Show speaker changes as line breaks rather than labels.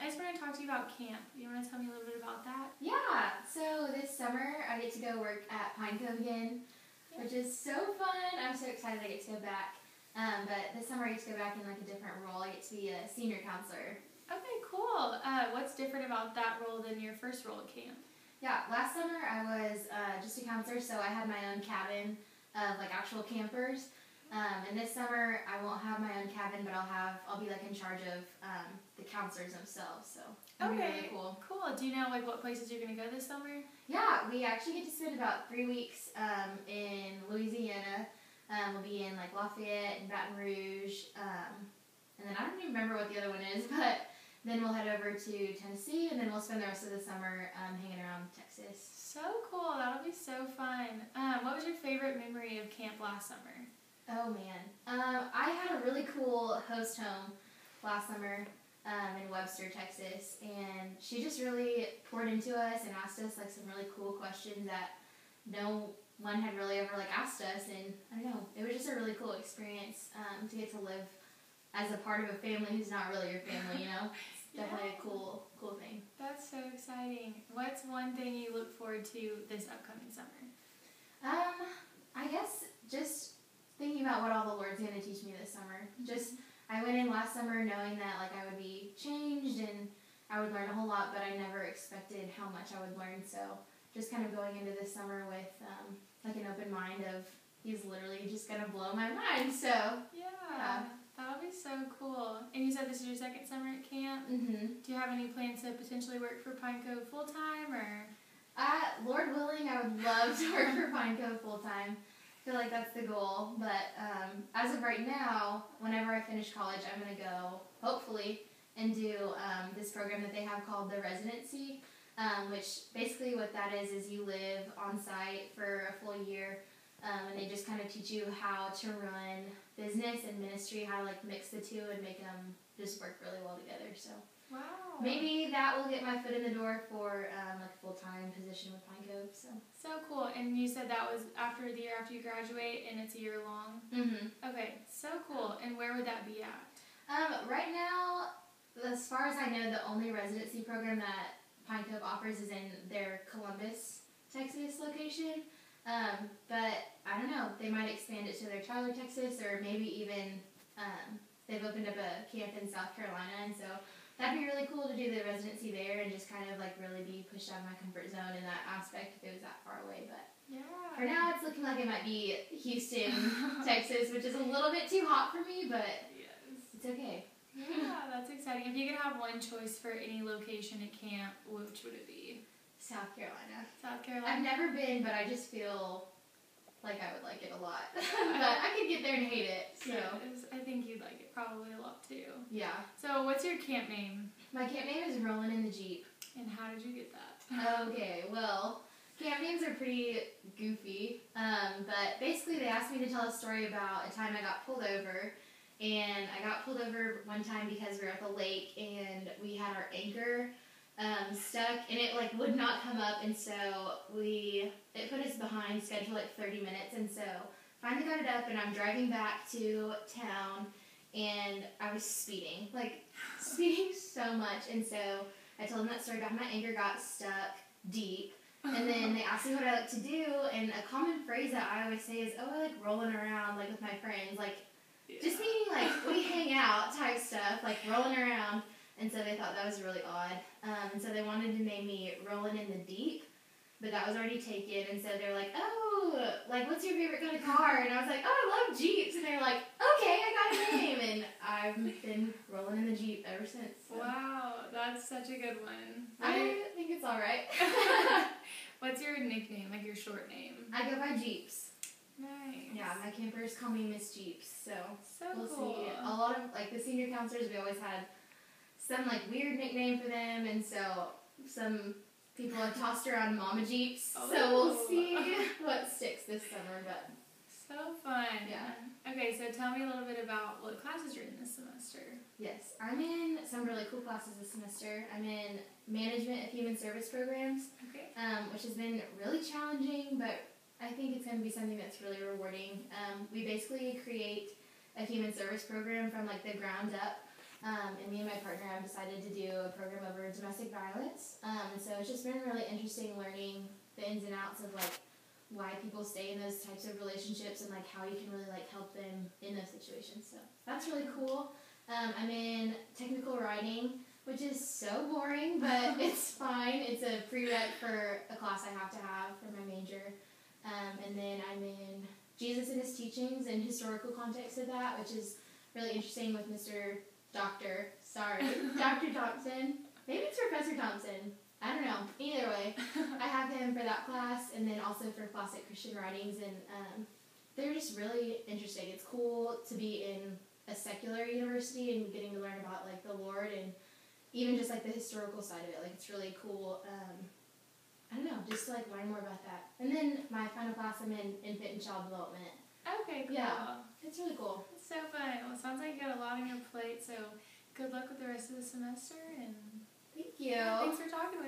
I just want to talk to you about camp. You want to tell me a little bit about that?
Yeah, so this summer I get to go work at Pine Cove again, which is so fun. I'm so excited I get to go back. But this summer I get to go back in like a different role. I get to be a senior counselor.
Okay, cool. What's different about that role than your first role at camp?
Yeah, last summer I was just a counselor, so I had my own cabin of like actual campers. And this summer I won't have my own cabin, but I'll be like in charge of the counselors themselves. So it'll be really cool.
Cool. Do you know like what places you're gonna go this summer?
Yeah, we actually get to spend about 3 weeks in Louisiana. We'll be in like Lafayette and Baton Rouge, and then I don't even remember what the other one is, but then we'll head over to Tennessee, and then we'll spend the rest of the summer hanging around Texas.
So cool. That'll be so fun. What was your favorite memory of camp last summer?
Oh man, I had a really cool host home last summer in Webster, Texas, and she just really poured into us and asked us like some really cool questions that no one had really ever like asked us, and I don't know, it was just a really cool experience to get to live as a part of a family who's not really your family, you know? It's definitely a cool thing.
That's so exciting. What's one thing you look forward to this upcoming summer?
I guess just thinking about what all the Lord's going to teach me this summer. I went in last summer knowing that like I would be changed and I would learn a whole lot, but I never expected how much I would learn. So just kind of going into this summer with like an open mind of He's literally just going to blow my mind. So
yeah. That'll be so cool. And you said this is your second summer at camp?
Mm-hmm.
Do you have any plans to potentially work for Pine Cove full-time, or?
Lord willing, I would love to work for Pine Cove full-time. I feel like that's the goal. But as of right now, whenever I finish college, I'm going to go, hopefully, and do this program that they have called the residency, which basically what that is you live on site for a full year. And they just kind of teach you how to run business and ministry, how to like mix the two and make them just work really well together. So
wow,
maybe that will get my foot in the door for like a full-time position with Pine Cove. So
cool. And you said that was after the year after you graduate, and it's a year long.
Mm-hmm.
Okay, so cool. And where would that be at?
Right now, as far as I know, the only residency program that Pine Cove offers is in their Columbus, Texas location. But I don't know, they might expand it to their Tyler, Texas, or maybe even they've opened up a camp in South Carolina, and so that'd be really cool to do the residency there and just kind of like really be pushed out of my comfort zone in that aspect if it was that far away. But
yeah,
for now it's looking like it might be Houston, Texas, which is a little bit too hot for me, but
yes,
it's okay.
Yeah, that's exciting. If you could have one choice for any location at camp, which would it be?
South Carolina.
South Carolina?
I've never been, but I just feel like I would like it a lot. But I could get there and hate it. So
yes, I think you'd like it probably a lot too.
Yeah.
So what's your camp name?
My camp name is Rollin' in the Jeep.
And how did you get that?
Okay, well, camp names are pretty goofy. But basically they asked me to tell a story about a time I got pulled over. And I got pulled over one time because we were at the lake and we had our anchor stuck, and it like would not come up, and so it put us behind schedule like 30 minutes, and so finally got it up, and I'm driving back to town, and I was speeding so much, and so I told them that story about my anchor got stuck deep, and then they asked me what I like to do, and a common phrase that I always say is, oh, I like rolling around like with my friends, like just meaning like we hang out type stuff, like rolling around. And so they thought that was really odd. And so they wanted to name me Rollin' in the Deep, but that was already taken. And so they're like, oh, like, what's your favorite kind of car? And I was like, oh, I love Jeeps. And they're like, okay, I got a name. And I've been Rollin' in the Jeep ever since. So.
Wow, that's such a good one.
I think it's all right.
What's your nickname, like your short name?
I go by Jeeps.
Nice.
Yeah, my campers call me Miss Jeeps. So we'll
cool.
see. A lot of, like, the senior counselors, we always had some like weird nickname for them, and so some people have tossed around Mama Jeeps. Oh. So we'll see what sticks this summer. But
so fun.
Yeah.
Okay, so tell me a little bit about what classes you're in this semester.
Yes, I'm in some really cool classes this semester. I'm in Management of Human Service Programs, which has been really challenging, but I think it's going to be something that's really rewarding. We basically create a human service program from like the ground up And me and my partner have decided to do a program over domestic violence. And so it's just been really interesting learning the ins and outs of like why people stay in those types of relationships and like how you can really like help them in those situations. So that's really cool. I'm in technical writing, which is so boring, but it's fine. It's a prereq for a class I have to have for my major. And then I'm in Jesus and His Teachings and historical context of that, which is really interesting with Dr. Thompson. Maybe it's Professor Thompson. I don't know. Either way, I have him for that class, and then also for classic Christian writings, and they're just really interesting. It's cool to be in a secular university and getting to learn about like the Lord and even just like the historical side of it. Like it's really cool. I don't know, just to like learn more about that. And then my final class, I'm in infant and child development.
Okay, cool.
Yeah, it's really cool.
It's so fun. Well, it sounds like you got a lot on your plate, so good luck with the rest of the semester, and
Thank you.
yeah, thanks for talking